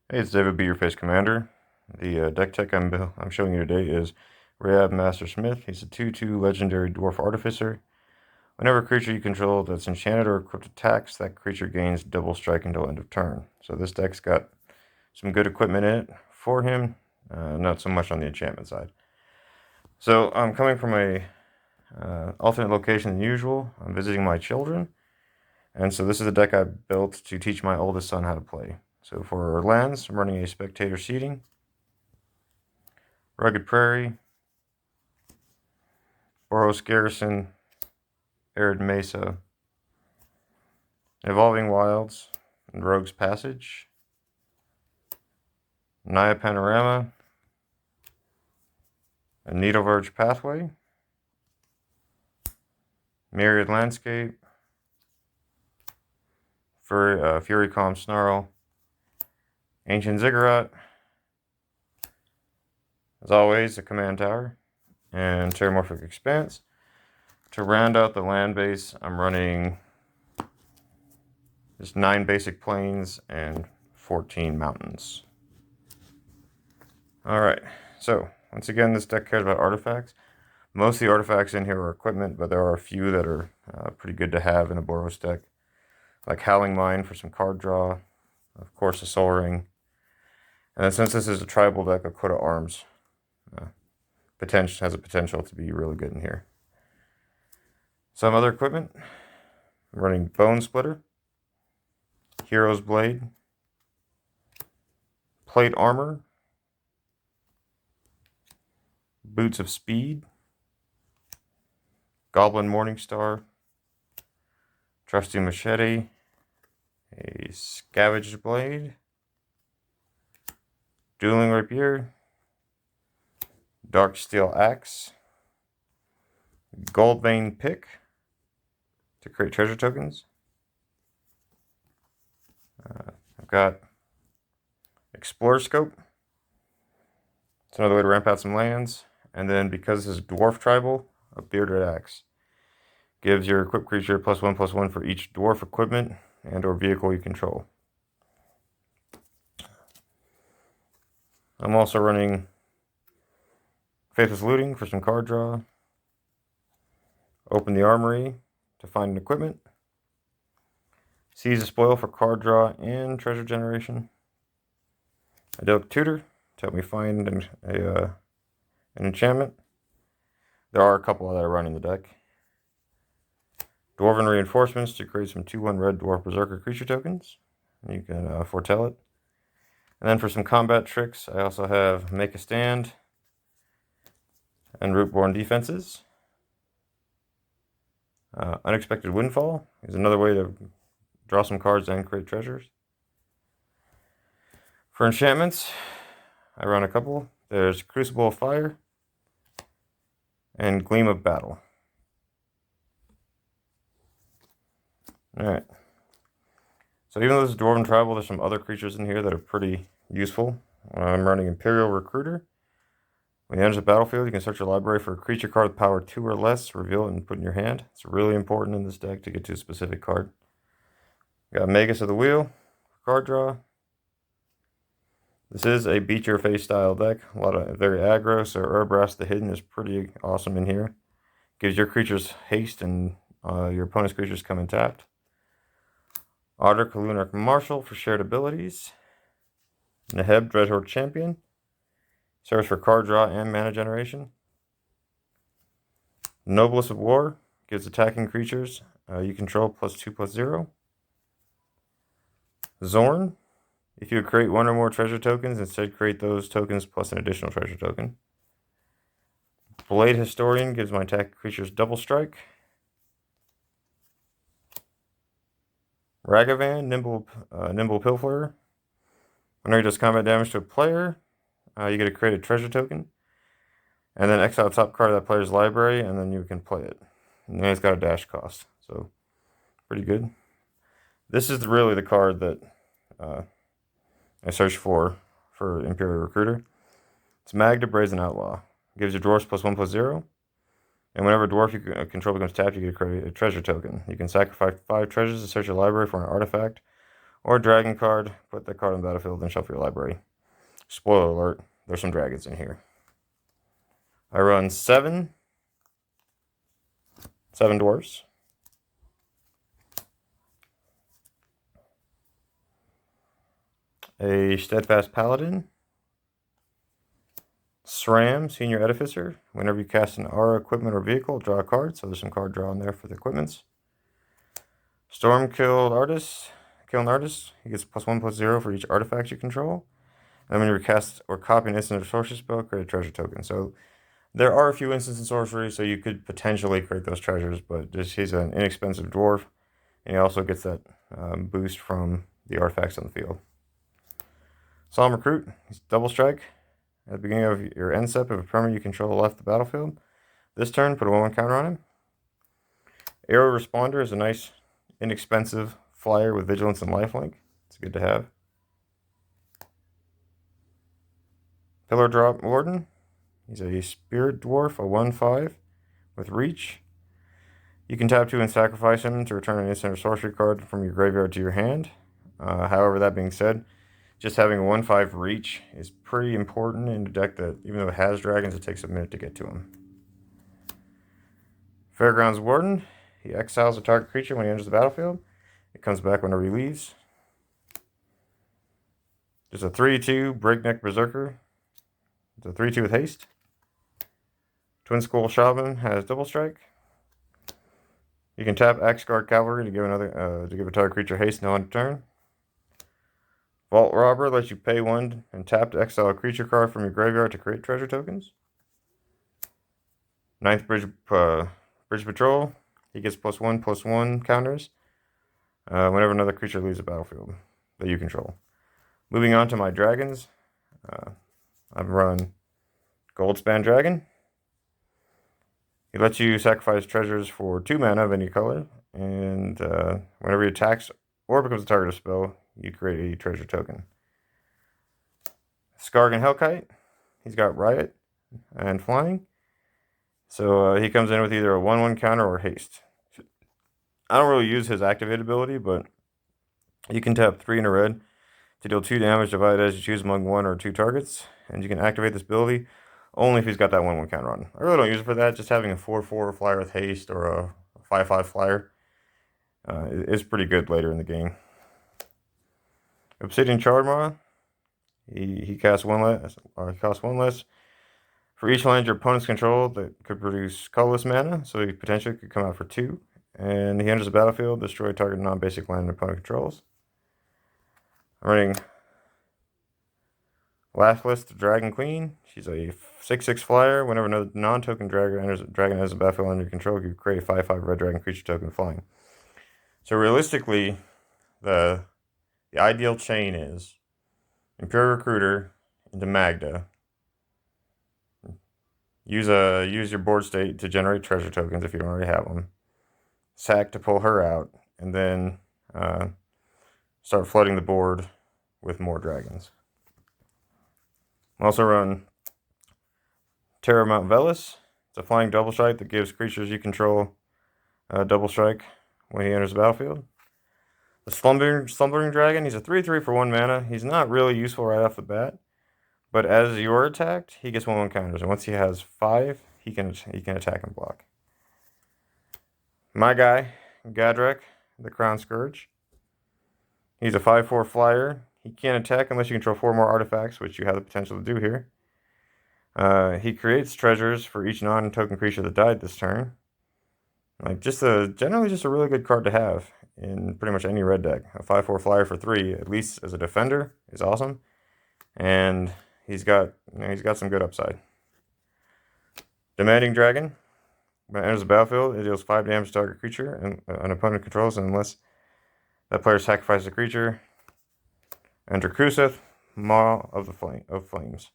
Hey, it's David, be your face commander. The deck tech I'm showing you today is Reyav Master Smith. He's a 2/2 legendary dwarf artificer. Whenever a creature you control that's enchanted or equipped attacks, that creature gains double strike until end of turn. So this deck's got some good equipment in it for him, not so much on the enchantment side. So I'm coming from a alternate location than usual. I'm visiting my children, and so this is a deck I built to teach my oldest son how to play. So for lands, I'm running a spectator seeding, rugged prairie, Boros garrison, arid mesa, evolving wilds, and rogue's passage, Naya panorama, a needle verge pathway, myriad landscape, fury calm snarl, ancient ziggurat, as always a command tower, and terramorphic expanse. To round out the land base, I'm running just 9 basic plains and 14 mountains. Alright, so once again, this deck cares about artifacts. Most of the artifacts in here are equipment, but there are a few that are pretty good to have in a Boros deck, like Howling Mine for some card draw, of course a Soul Ring, and then since this is a tribal deck, a Coat of Arms has a potential to be really good in here. Some other equipment, I'm running Bone Splitter, Hero's Blade, Plate Armor, Boots of Speed, Goblin Morningstar, Trusty Machete, a Scavenged Blade, Dueling Rapier, Dark Steel Axe, Gold Vein Pick to create treasure tokens. I've got Explorer Scope. It's another way to ramp out some lands. And then because this is Dwarf Tribal, a Bearded Axe. Gives your equipped creature +1/+1 for each dwarf equipment and or vehicle you control. I'm also running Faithless Looting for some card draw. Open the Armory to find an equipment. Seize a Spoil for card draw and treasure generation. Idyllic Tutor to help me find an enchantment. There are a couple that I run in the deck. Dwarven Reinforcements to create some 2/1 red dwarf berserker creature tokens. You can foretell it. And then for some combat tricks, I also have Make a Stand and Rootborn Defenses. Unexpected Windfall is another way to draw some cards and create treasures. For enchantments, I run a couple. There's Crucible of Fire and Gleam of Battle. Alright. So even though this is Dwarven Tribal, there's some other creatures in here that are pretty useful. I'm running Imperial Recruiter. When you enter the battlefield, you can search your library for a creature card with power 2 or less, reveal it and put it in your hand. It's really important in this deck to get to a specific card. Got Magus of the Wheel, card draw. This is a beat your face style deck. A lot of very aggro, so Urbrass the Hidden is pretty awesome in here. Gives your creatures haste and your opponent's creatures come in tapped. Otter Kalunar Marshal for shared abilities. Neheb Dreadhorde Champion. Serves for card draw and mana generation. Noblest of War gives attacking creatures you control +2/+0. Zorn. If you create 1 or more treasure tokens, instead create those tokens plus an additional treasure token. Blade Historian gives my attack creatures double strike. Ragavan, Nimble Pilferer. Whenever he does combat damage to a player, you get to create a treasure token. And then exile the top card of that player's library, and then you can play it. And then it's got a dash cost, so pretty good. This is really the card that I searched for Imperial Recruiter. It's Magda Brazen Outlaw. It gives your dwarfs +1/+0. And whenever a dwarf you control becomes tapped, you get to create a treasure token. You can sacrifice 5 treasures to search your library for an artifact, or dragon card, put that card on the battlefield and shuffle your library. Spoiler alert, there's some dragons in here. I run seven dwarfs. A steadfast paladin. SRAM, Senior Edificer. Whenever you cast an aura, equipment, or vehicle, draw a card. So there's some card draw in there for the equipments. Storm Kill Artist. Kill an artist. He gets +1/+0 for each artifact you control. And when you cast or copy an instant or sorcery spell, create a treasure token. So there are a few instants in sorcery, so you could potentially create those treasures, but he's an inexpensive dwarf, and he also gets that boost from the artifacts on the field. Solemn Recruit. He's double strike. At the beginning of your end step, if a permanent you control left the battlefield, this turn, put a 1/1 counter on him. Arrow Responder is a nice, inexpensive flyer with vigilance and lifelink. It's good to have. Pillar Drop Warden. He's a Spirit Dwarf, a 1/5 with reach. You can tap 2 and sacrifice him to return an instant or sorcery card from your graveyard to your hand. However, that being said, just having a 1/5 reach is pretty important in a deck that, even though it has dragons, it takes a minute to get to him. Fairgrounds Warden. He exiles a target creature when he enters the battlefield. It comes back whenever he leaves. Just a 3/2 Breakneck Berserker. It's a 3/2 with haste. Twin Skull Shaman has double strike. You can tap Axguard Cavalry to give a target creature haste no end turn. Vault Robber lets you pay 1 and tap to exile a creature card from your graveyard to create treasure tokens. Ninth Bridge Patrol. He gets +1/+1 counters whenever another creature leaves the battlefield that you control. Moving on to my dragons. I've run Goldspan Dragon. He lets you sacrifice treasures for 2 mana of any color, and whenever he attacks or becomes a target of spell, you create a treasure token. Skargan Hellkite. He's got Riot and Flying. So he comes in with either a 1/1 counter or haste. I don't really use his activated ability, but you can tap 3 in a red to deal 2 damage divided as you choose among 1 or 2 targets. And you can activate this ability only if he's got that 1/1 counter on. I really don't use it for that. Just having a 4/4 flyer with haste or a 5/5 flyer is pretty good later in the game. Obsidian Charmaw. He costs 1 less. He costs 1 less for each land your opponents control that could produce colorless mana. So he potentially could come out for 2. And he enters the battlefield, destroy target non-basic land an opponent controls. I'm running Laughless Dragon Queen. She's a 6/6 flyer. Whenever another non-token dragon enters the battlefield under your control, you create a 5/5 red dragon creature token flying. So realistically, the ideal chain is Imperial Recruiter into Magda. Use your board state to generate treasure tokens if you don't already have them. Sack to pull her out, and then start flooding the board with more dragons. Also run Terror Mount Velis. It's a flying double strike that gives creatures you control double strike when he enters the battlefield. The Slumbering Dragon. He's a 3/3 for 1 mana. He's not really useful right off the bat, but as you're attacked, he gets 1/1 counters, and once he has 5, he can attack and block. My guy, Gadrak, the Crown Scourge. He's a 5/4 flyer. He can't attack unless you control 4 more artifacts, which you have the potential to do here. He creates treasures for each non-token creature that died this turn. Like generally just a really good card to have in pretty much any red deck. A 5/4 flyer for 3, at least as a defender, is awesome. And he's got some good upside. Demanding Dragon. When it enters the battlefield, it deals 5 damage to target creature and an opponent controls, unless that player sacrifices a creature. Enter Kuseth, Maw of Flames.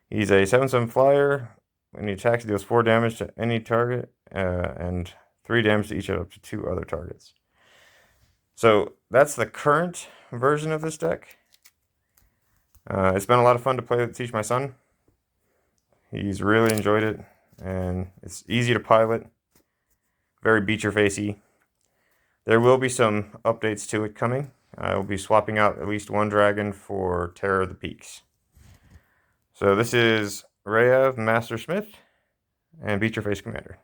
He's a 7/7 flyer. When he attacks, he deals 4 damage to any target and 3 damage to each of up to 2 other targets. So that's the current version of this deck. It's been a lot of fun to teach my son. He's really enjoyed it, and it's easy to pilot, very beat your facey. There will be some updates to it coming. I will be swapping out at least one dragon for Terror of the Peaks. So this is Reyav, Master Smith, and Beat Your Face Commander.